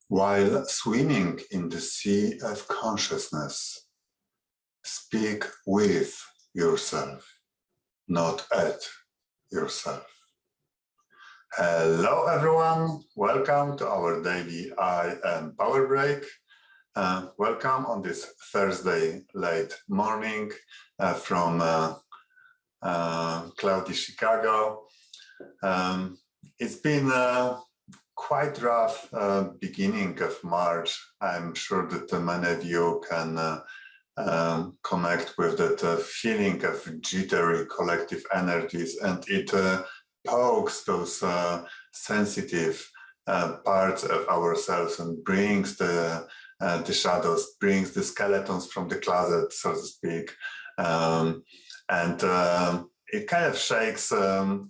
While swimming in the sea of consciousness, speak with yourself, not at yourself. Hello everyone, welcome to our daily I Am Power Break. Welcome on this Thursday late morning from cloudy Chicago. It's been quite rough beginning of March. I'm sure that many of you can connect with that feeling of jittery collective energies, and it pokes those sensitive parts of ourselves and brings the shadows, brings the skeletons from the closet, so to speak, and it kind of shakes the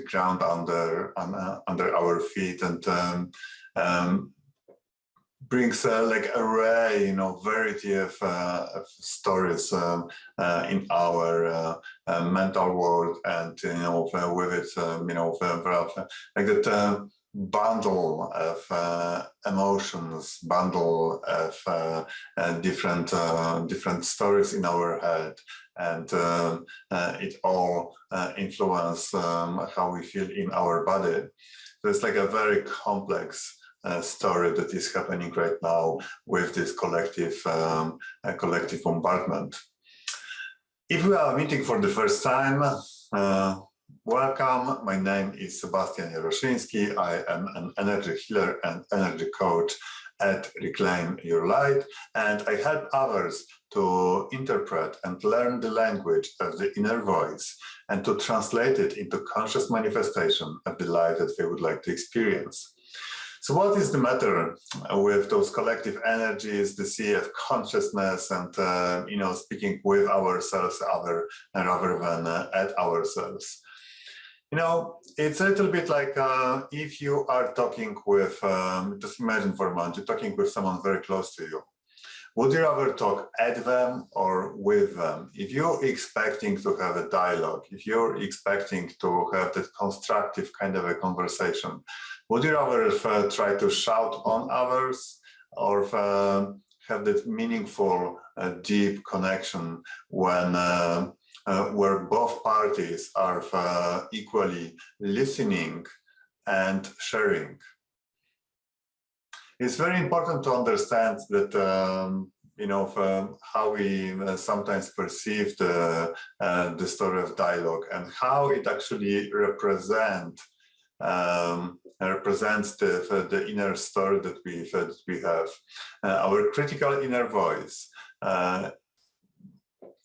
ground under our feet, and brings like array, variety of stories in our mental world, and with it, like that bundle of emotions, bundle of different stories in our head, and it all influence how we feel in our body. So it's like a very complex story that is happening right now with this collective bombardment. If we are meeting for the first time, welcome. My name is Sebastian Jaroszyński. I am an energy healer and energy coach at Reclaim Your Light, and I help others to interpret and learn the language of the inner voice and to translate it into conscious manifestation of the life that they would like to experience. So what is the matter with those collective energies, the sea of consciousness, and speaking with ourselves rather than at ourselves? It's a little bit like if you are talking with, just imagine for a moment, you're talking with someone very close to you. Would you rather talk at them or with them? If you're expecting to have a dialogue, if you're expecting to have that constructive kind of a conversation, would you rather try to shout on others, or have that meaningful, deep connection when where both parties are equally listening and sharing? It's very important to understand that how we sometimes perceive the story of dialogue and how it actually represents the inner story that we have. Our critical inner voice,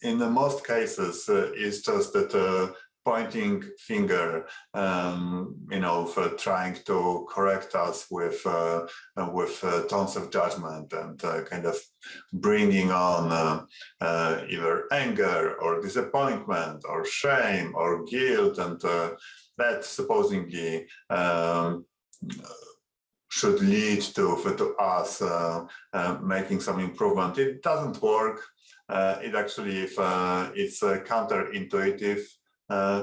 in most cases, is just that pointing finger, for trying to correct us with tones of judgment, and kind of bringing on either anger or disappointment or shame or guilt, and that supposedly should lead to us making some improvement. It doesn't work. It actually, it's counterintuitive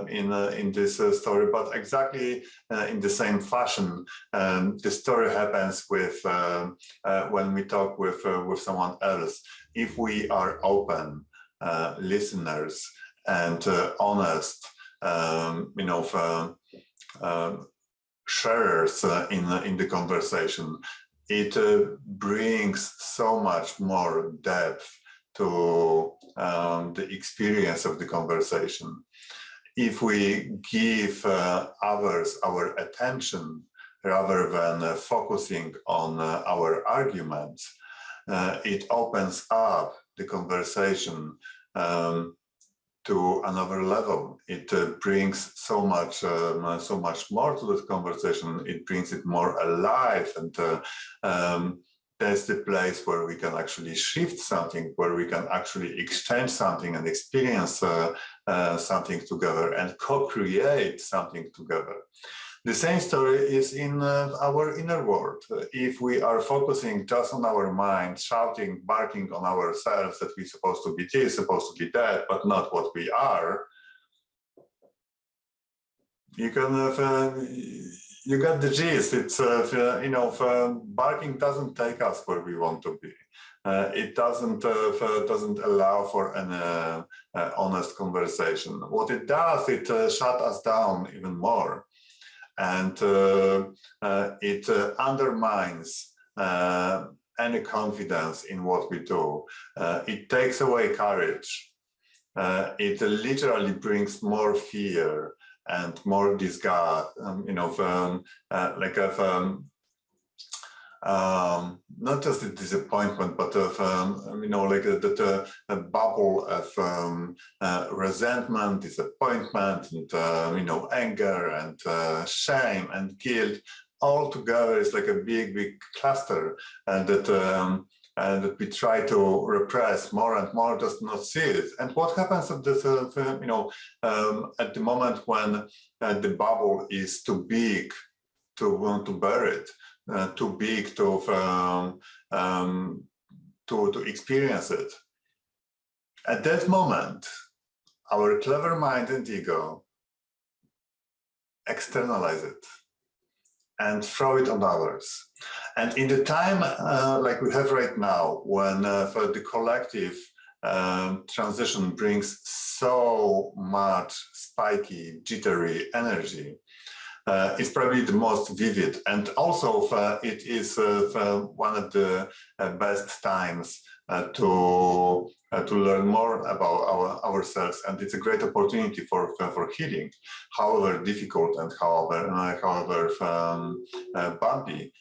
in this story, but exactly in the same fashion, the story happens with when we talk with someone else. If we are open listeners and honest, sharers in the conversation, it brings so much more depth to the experience of the conversation. If we give others our attention rather than focusing on our arguments, it opens up the conversation to another level. It brings so much more to the conversation. It brings it more alive, and that's the place where we can actually shift something, where we can actually exchange something and experience something together and co-create something together. The same story is in our inner world. If we are focusing just on our mind, shouting, barking on ourselves that we're supposed to be this, supposed to be that, but not what we are, you can you got the gist. It's barking doesn't take us where we want to be. It doesn't allow for an honest conversation. What it does, it shut us down even more, and it undermines any confidence in what we do. It takes away courage. It literally brings more fear and more disgust, not just a disappointment, but of a bubble of resentment, disappointment, and anger and shame and guilt. All together is like a big cluster, and that we try to repress more and more, just not see it. And what happens at this, at the moment when the bubble is too big to want to bear it, too big to experience it. At that moment, our clever mind and ego externalize it and throw it on others. And in the time like we have right now, when for the collective transition brings so much spiky, jittery energy, it's probably the most vivid, and also it is one of the best times to learn more about ourselves, and it's a great opportunity for healing, however difficult and however bumpy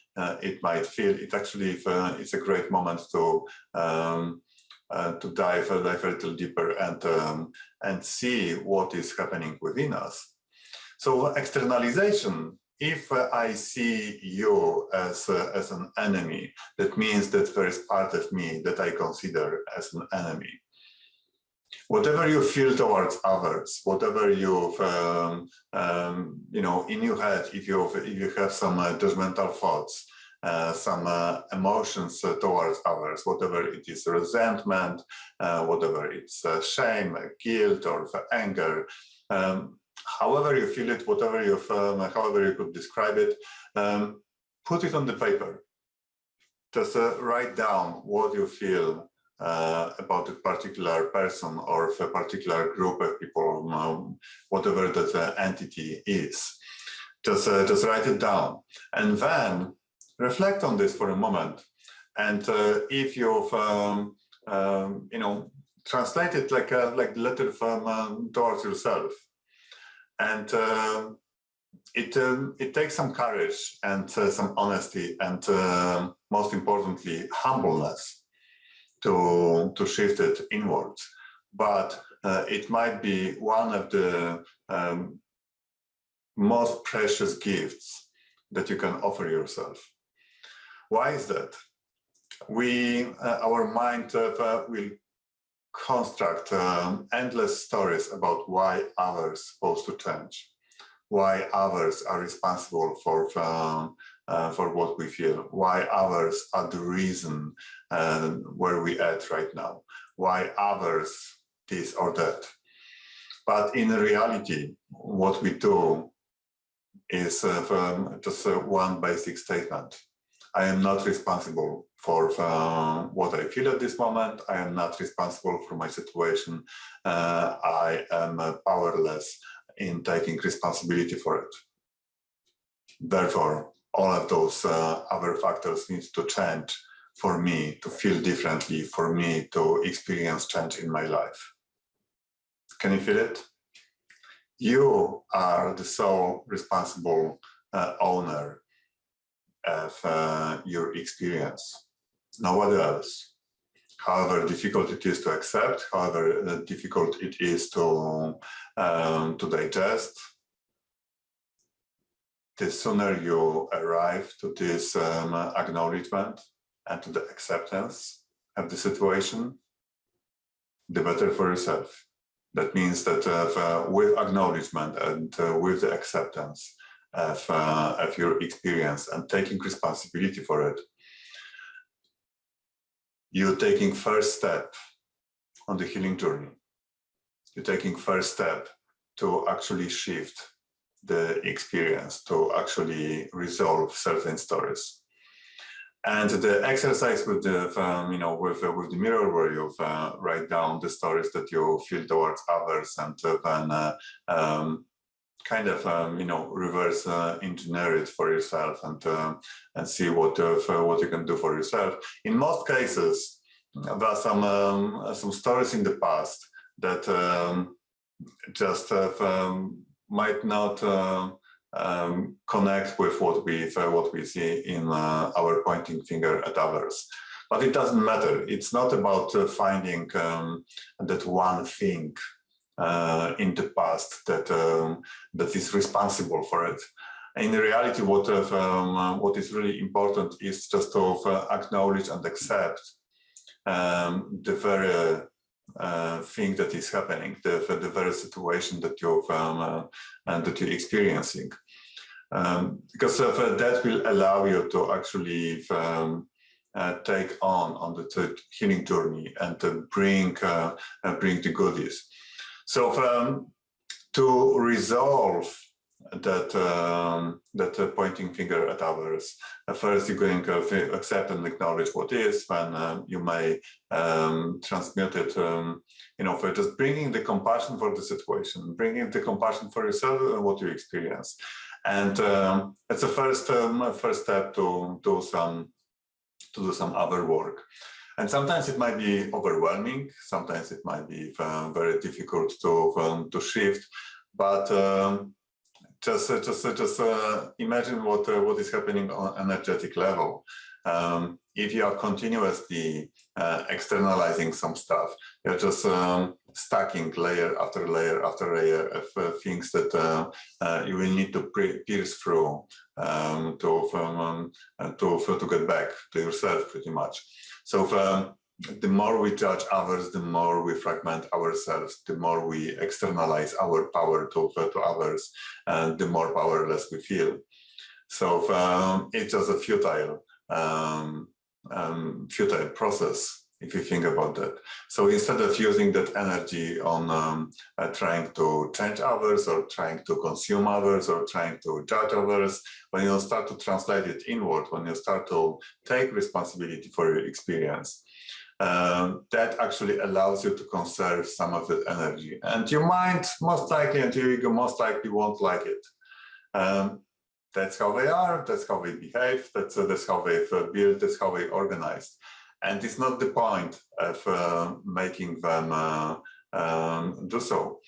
it might feel. It actually it's a great moment to dive a little deeper and see what is happening within us. So externalization, if I see you as an enemy, that means that there is part of me that I consider as an enemy. Whatever you feel towards others, whatever you've, in your head, if you have some judgmental thoughts, some emotions towards others, whatever it is, resentment, whatever it's shame, guilt, or anger, however you feel it, however you could describe it, put it on the paper. Just write down what you feel about a particular person or a particular group of people, whatever that entity is. Just write it down, and then reflect on this for a moment. And if you've translate it like a letter towards yourself. And it takes some courage and some honesty, and most importantly, humbleness to shift it inwards. But it might be one of the most precious gifts that you can offer yourself. Why is that? Our mind will construct endless stories about why others are supposed to change, why others are responsible for what we feel, why others are the reason where we at right now, why others this or that. But in reality, what we do is just one basic statement. I am not responsible for what I feel at this moment. I am not responsible for my situation. I am powerless in taking responsibility for it. Therefore, all of those other factors need to change for me to feel differently, for me to experience change in my life. Can you feel it? You are the sole responsible owner of your experience, nobody else. However difficult it is to accept, however difficult it is to digest, the sooner you arrive to this acknowledgement and to the acceptance of the situation, the better for yourself. That means that with acknowledgement and with the acceptance of your experience and taking responsibility for it, you're taking first step on the healing journey. You're taking first step to actually shift the experience, to actually resolve certain stories. And the exercise with the, with the mirror, where you write down the stories that you feel towards others, and then kind of, reverse engineer it for yourself, and see what you can do for yourself. In most cases, there are some stories in the past that just might not connect with what we see in our pointing finger at others. But it doesn't matter. It's not about finding that one thing in the past that is responsible for it. In reality, what is really important is just to acknowledge and accept the very thing that is happening, the very situation that you're experiencing, because that will allow you to actually take on the healing journey, and to bring the goodies. So to resolve that pointing finger at others, first you're going to accept and acknowledge what is, then you may transmute it, for just bringing the compassion for the situation, bringing the compassion for yourself and what you experience. And it's the first step to do some other work. And sometimes it might be overwhelming, sometimes it might be very difficult to shift, but just imagine what is happening on an energetic level. If you are continuously externalizing some stuff, you're just stacking layer after layer after layer of things that you will need to pierce through to get back to yourself, pretty much. So the more we judge others, the more we fragment ourselves, the more we externalize our power to others, and the more powerless we feel. So it's just a futile process, if you think about that. So instead of using that energy on trying to change others, or trying to consume others, or trying to judge others, when you start to translate it inward, when you start to take responsibility for your experience, that actually allows you to conserve some of that energy. And your mind most likely, and your ego most likely won't like it. That's how they are, that's how they behave, that's how they've built, that's how they organized. And it's not the point of making them do so.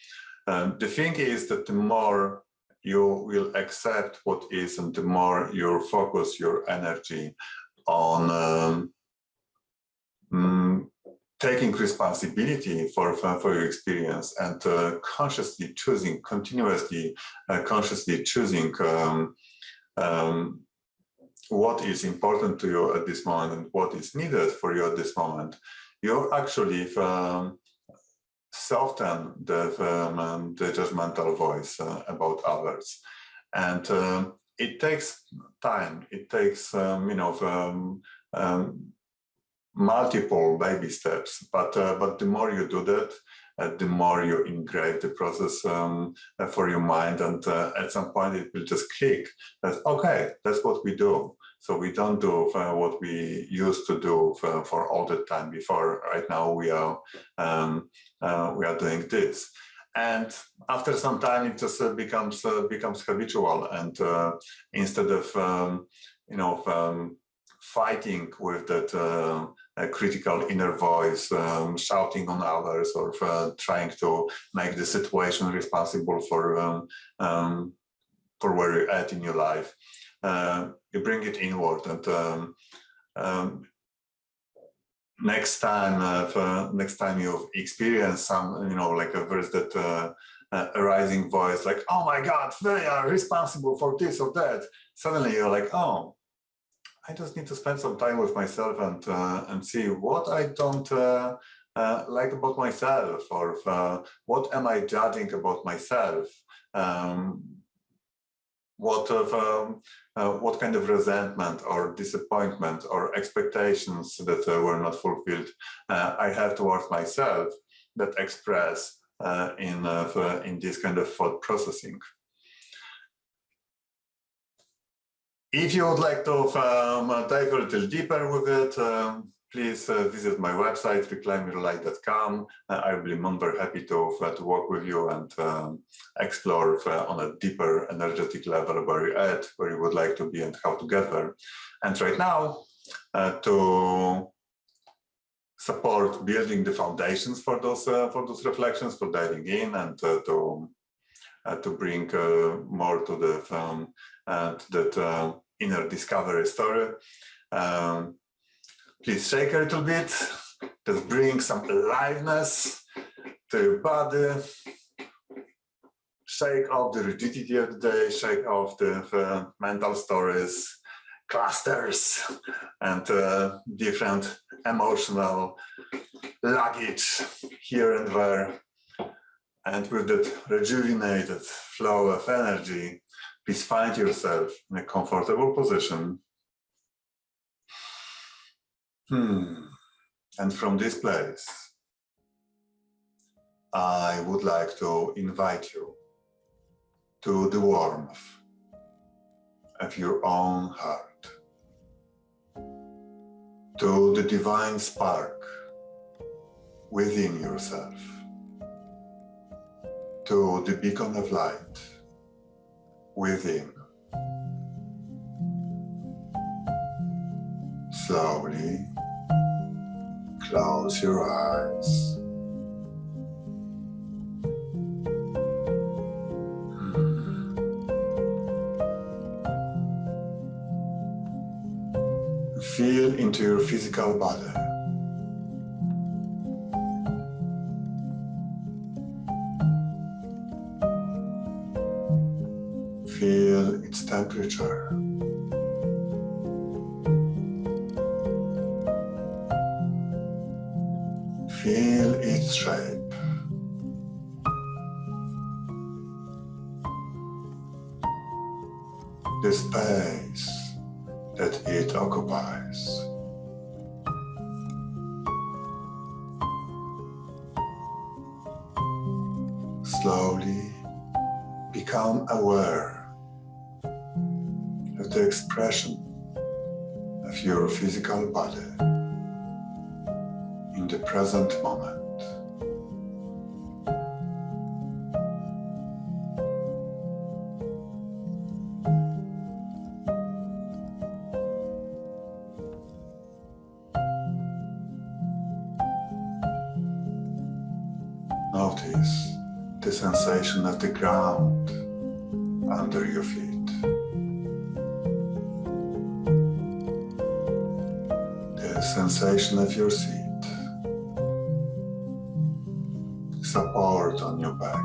The thing is that the more you will accept what is, and the more you focus your energy on taking responsibility for your experience, and consciously choosing, continuously consciously choosing what is important to you at this moment and what is needed for you at this moment, you actually soften the judgmental voice about others. And it takes time, it takes multiple baby steps, but the more you do that, the more you engrave the process for your mind, and at some point it will just click that, okay, that's what we do. So we don't do what we used to do for all the time before. Right now we are doing this, and after some time it just becomes habitual, and instead of fighting with that critical inner voice, shouting on others, or trying to make the situation responsible for where you're at in your life, you bring it inward. And next time you've experienced some, like there's that arising voice, like, oh my God, they are responsible for this or that. Suddenly you're like, oh, I just need to spend some time with myself and see what I don't like about myself, or what am I judging about myself. What kind of resentment or disappointment or expectations that were not fulfilled I have towards myself that express in this kind of thought processing. If you would like to dive a little deeper with it, please visit my website, reclaimyourlight.com. I'll be more than happy to work with you and explore on a deeper energetic level where you're at, where you would like to be and how to get there. And right now, to support building the foundations for those reflections, for diving in and to bring more to the that inner discovery story. Please shake a little bit, just bring some aliveness to your body. Shake off the rigidity of the day, shake off the mental stories, clusters, and different emotional luggage here and there. And with that rejuvenated flow of energy, please find yourself in a comfortable position. And from this place, I would like to invite you to the warmth of your own heart, to the divine spark within yourself, to the beacon of light within. Slowly close your eyes. Feel into your physical body. Feel its temperature. Feel its shape. The space that it occupies. Slowly become aware of the expression of your physical body in the present moment. Notice the sensation of the ground under your feet. The sensation of your seat. Support on your back.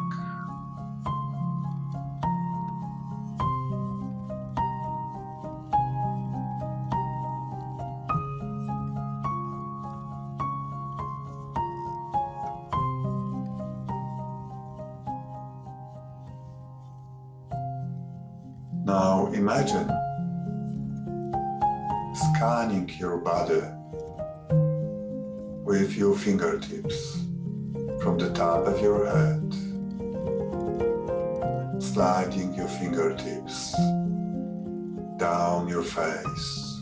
Now imagine scanning your body with your fingertips from the top of your head, sliding your fingertips down your face,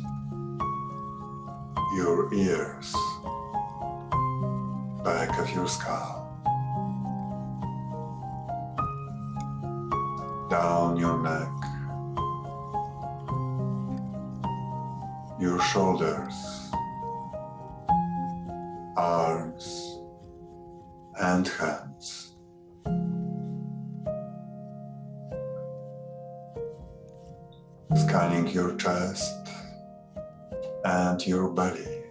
your ears, back of your skull, down your neck, your shoulders, arms, and hands. Scanning your chest and your belly.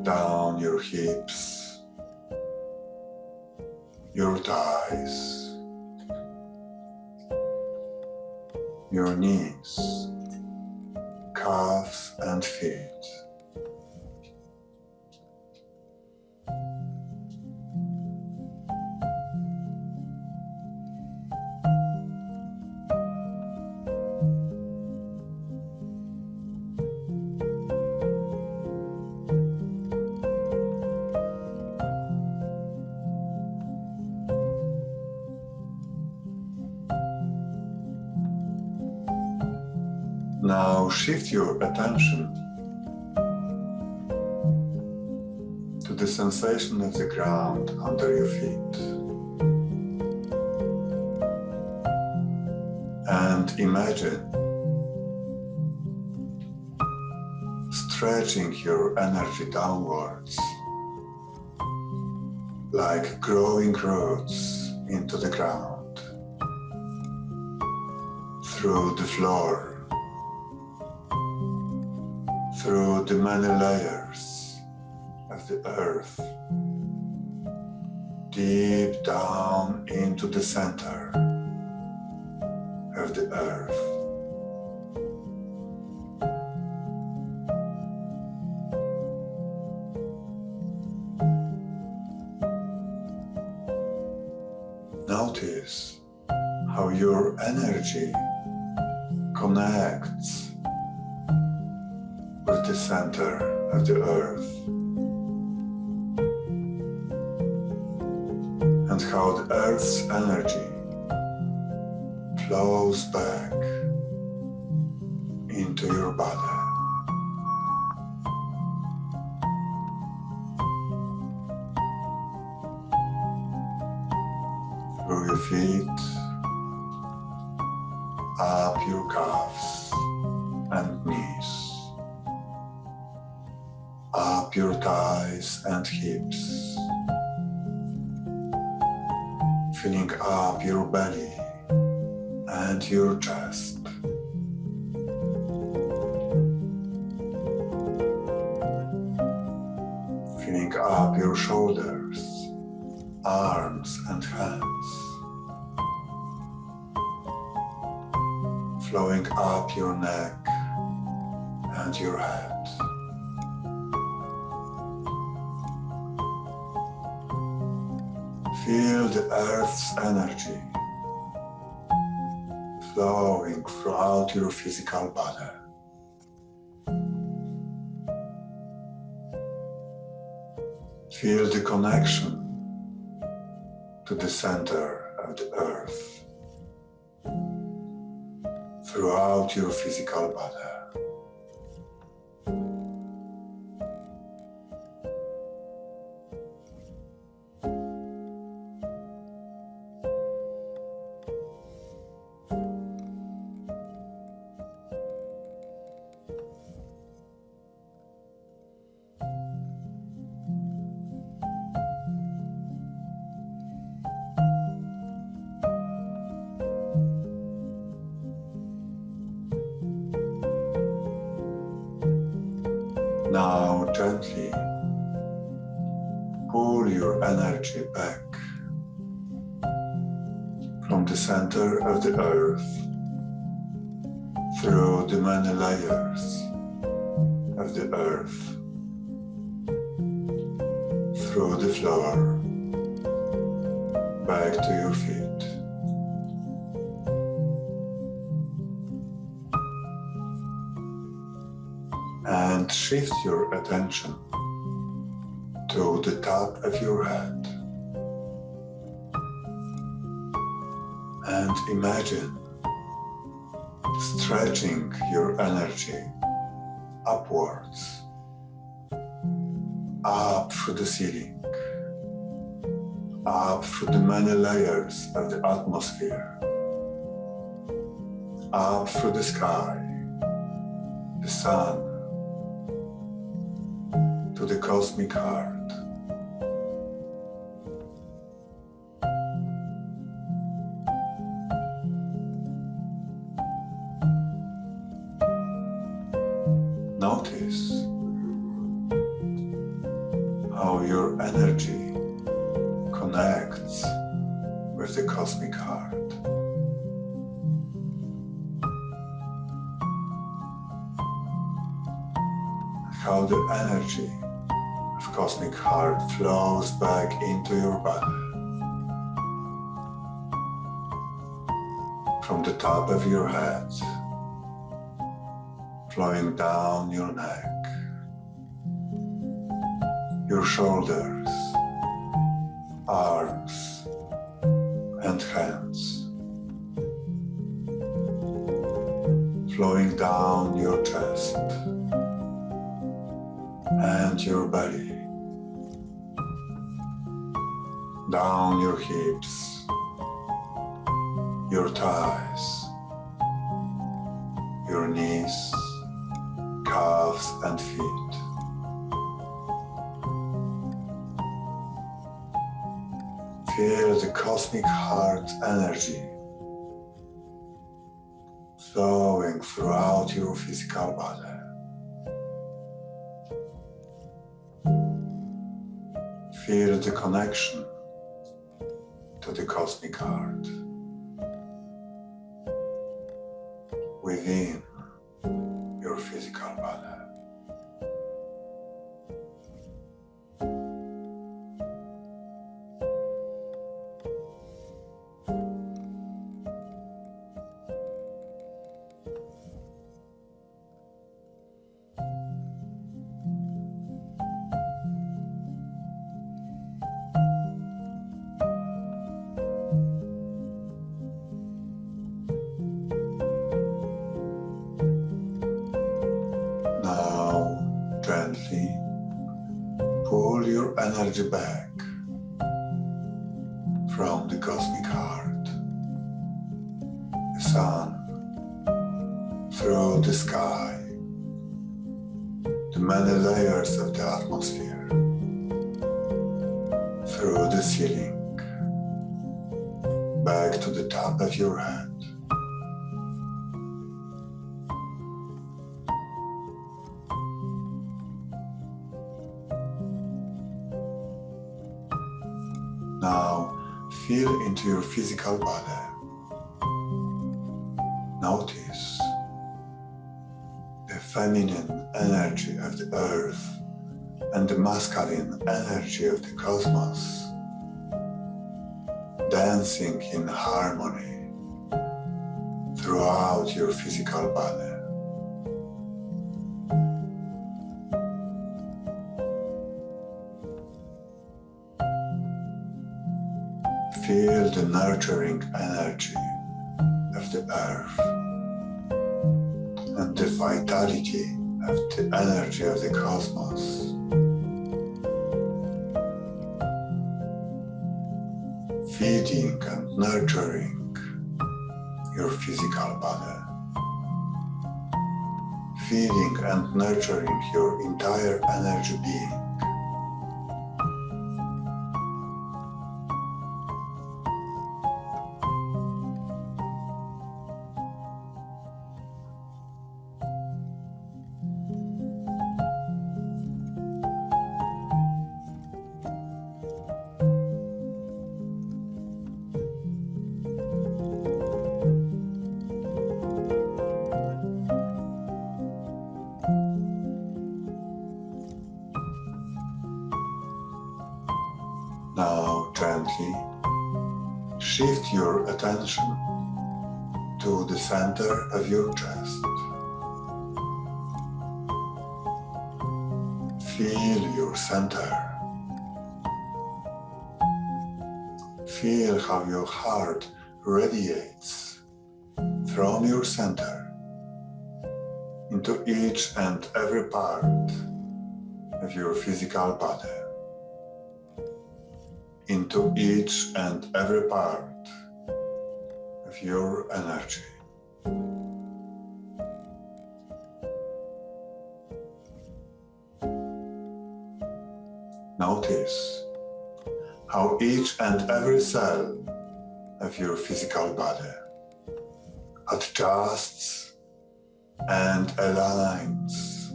Down your hips, your thighs, your knees, calves and feet. Now shift your attention to the sensation of the ground under your feet. And imagine stretching your energy downwards, like growing roots into the ground, through the floor, through the many layers of the earth, deep down into the center of the earth. Notice how your energy connects with the center of the earth, and how the earth's energy flows back into your body. Through your feet, up your calves and knees, up your thighs and hips, filling up your belly and your chest. Filling up your shoulders, arms and hands. Flowing up your neck and your head. Feel the earth's energy flowing throughout your physical body. Feel the connection to the center of the earth throughout your physical body. Now gently pull your energy back from the center of the earth through the many layers of the earth, through the floor, back to your feet. And shift your attention to the top of your head. And imagine stretching your energy upwards, up through the ceiling, up through the many layers of the atmosphere, up through the sky, the sun, to the cosmic heart. Notice how your energy connects with the cosmic heart. How the energy of cosmic heart flows back into your body. From the top of your head, flowing down your neck, your shoulders, arms and hands, flowing down your chest and your belly, down your hips, your thighs, your knees, calves and feet. Feel the cosmic heart energy flowing throughout your physical body. Feel the connection to the cosmic heart within your physical body. Gently pull your energy back from the cosmic heart, the sun, through the sky, the many layers of the atmosphere, through the ceiling, back to the top of your head. Now feel into your physical body. Notice the feminine energy of the earth and the masculine energy of the cosmos dancing in harmony throughout your physical body. Feel the nurturing energy of the earth and the vitality of the energy of the cosmos. Feeding and nurturing your physical body. Feeding and nurturing your entire energy being. Now gently shift your attention to the center of your chest. Feel your center. Feel how your heart radiates from your center into each and every part of your physical body. Into each and every part of your energy. Notice how each and every cell of your physical body adjusts and aligns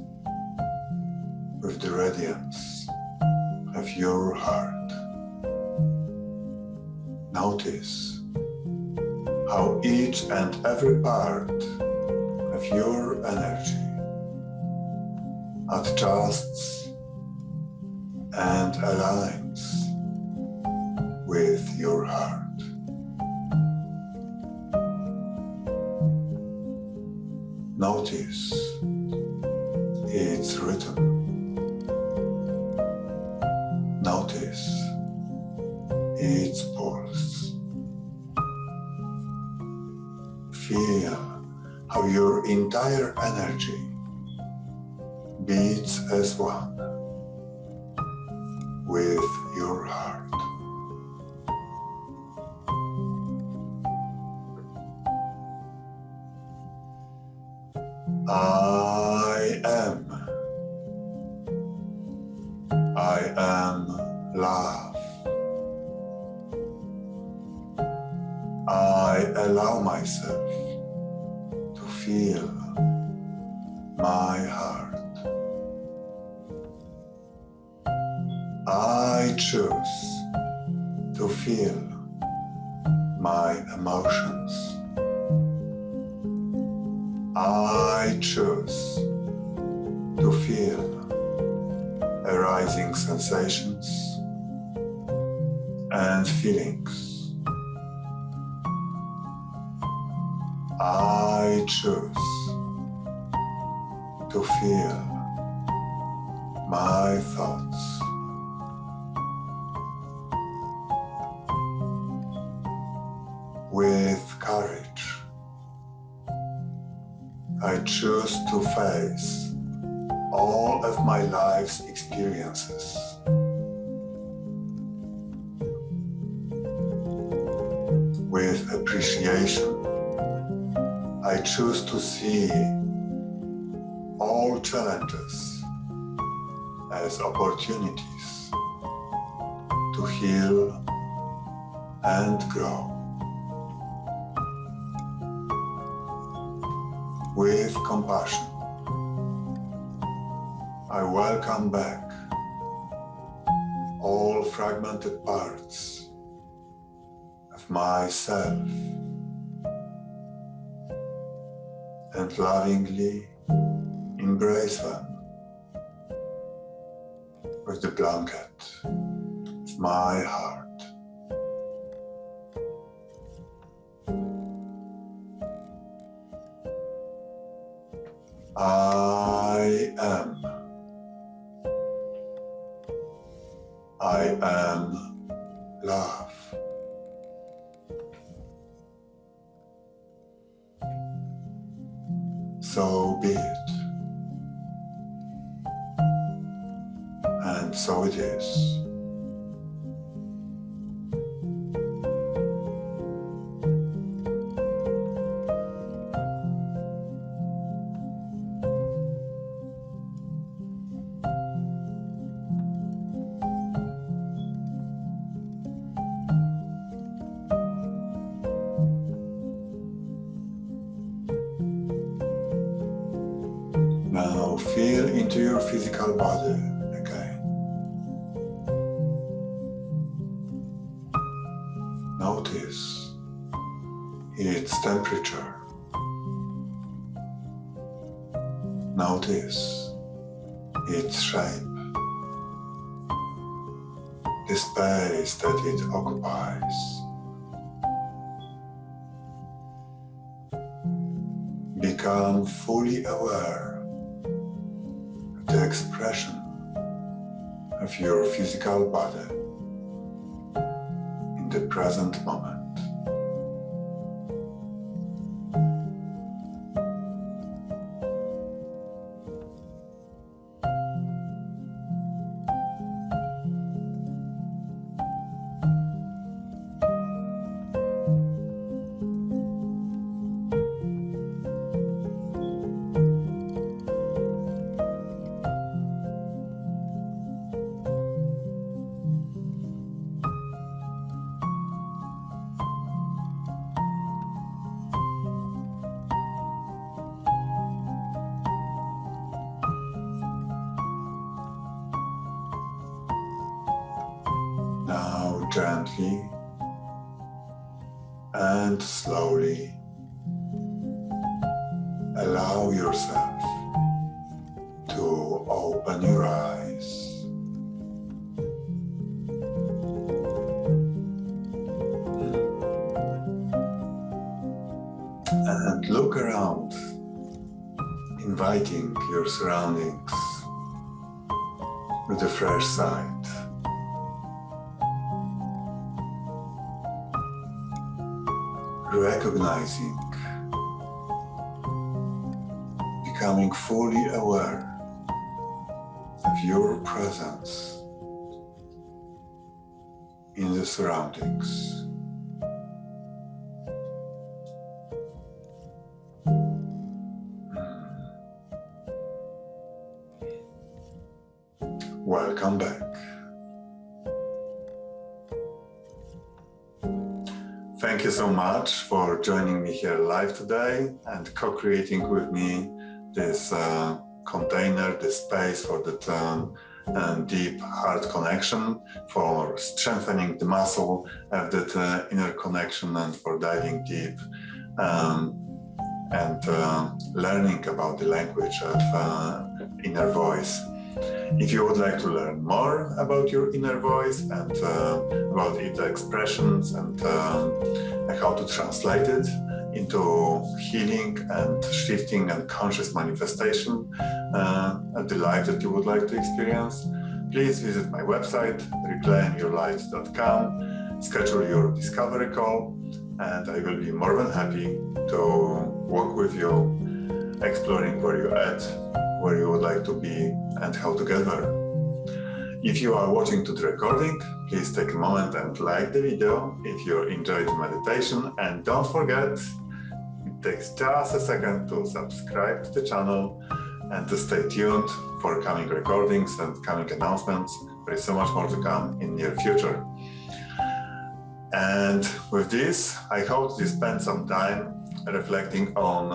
with the radiance of your heart. Notice how each and every part of your energy adjusts and aligns with your heart. Notice its rhythm. Notice its pulse. Feel how your entire energy beats as one with your heart. I am love. I allow myself to feel my heart. I choose to feel my emotions. I choose to feel arising sensations and feelings. I choose to feel my thoughts. With courage, I choose to face all of my life's experiences. With appreciation, I choose to see all challenges as opportunities to heal and grow. With compassion, I welcome back all fragmented parts of myself and lovingly embrace them with the blanket of my heart. I am love. So be it. And so it is. Now feel into your physical body again. Notice its temperature. Notice its shape, the space that it occupies. Become fully aware the expression of your physical body in the present moment. Now gently and slowly allow yourself to open your eyes. And look around, inviting your surroundings with a fresh sight. Recognizing becoming fully aware of your presence in the surroundings. Welcome back. Thank you so much for joining me here live today and co-creating with me this container, this space for that deep heart connection, for strengthening the muscle of that inner connection, and for diving deep and learning about the language of inner voice. If you would like to learn more about your inner voice and about its expressions and how to translate it into healing and shifting and conscious manifestation of the life that you would like to experience, please visit my website, reclaimyourlight.com, schedule your discovery call, and I will be more than happy to walk with you, exploring where you're at, where you would like to be, and how to get there. If you are watching to the recording, please take a moment and like the video if you enjoyed the meditation, and don't forget, it takes just a second to subscribe to the channel and to stay tuned for coming recordings and coming announcements. There is so much more to come in the near future. And with this, I hope you spend some time reflecting on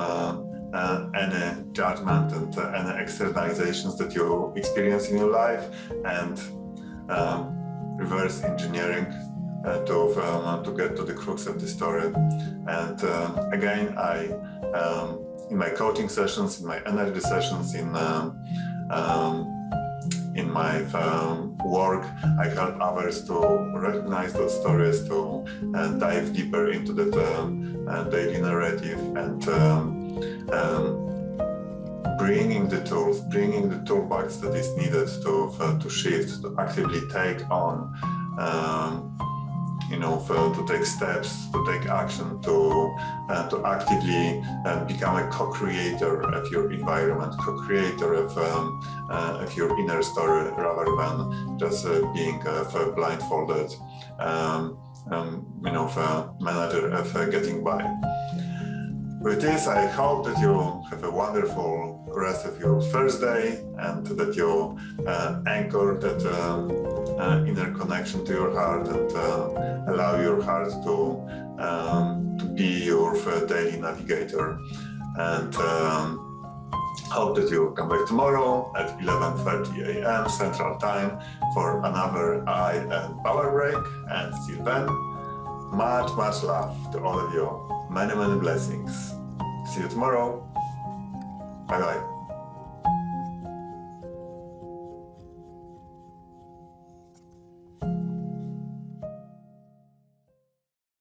any judgment and any externalizations that you experience in your life, and reverse engineering to get to the crux of the story. And again, I in my coaching sessions, in my energy sessions, in my work, I help others to recognize those stories, to dive deeper into that daily narrative, and bringing the tools, bringing the toolbox that is needed to shift, to actively take on, to take steps, to take action, to actively become a co-creator of your environment, co-creator of your inner story, rather than just being blindfolded, manager of getting by. With this, I hope that you have a wonderful rest of your Thursday, and that you anchor that inner connection to your heart, and allow your heart to be your daily navigator. And hope that you come back tomorrow at 11:30 a.m. Central Time for another eye and power break. And till then, much love to all of you. Many blessings. See you tomorrow. Bye-bye.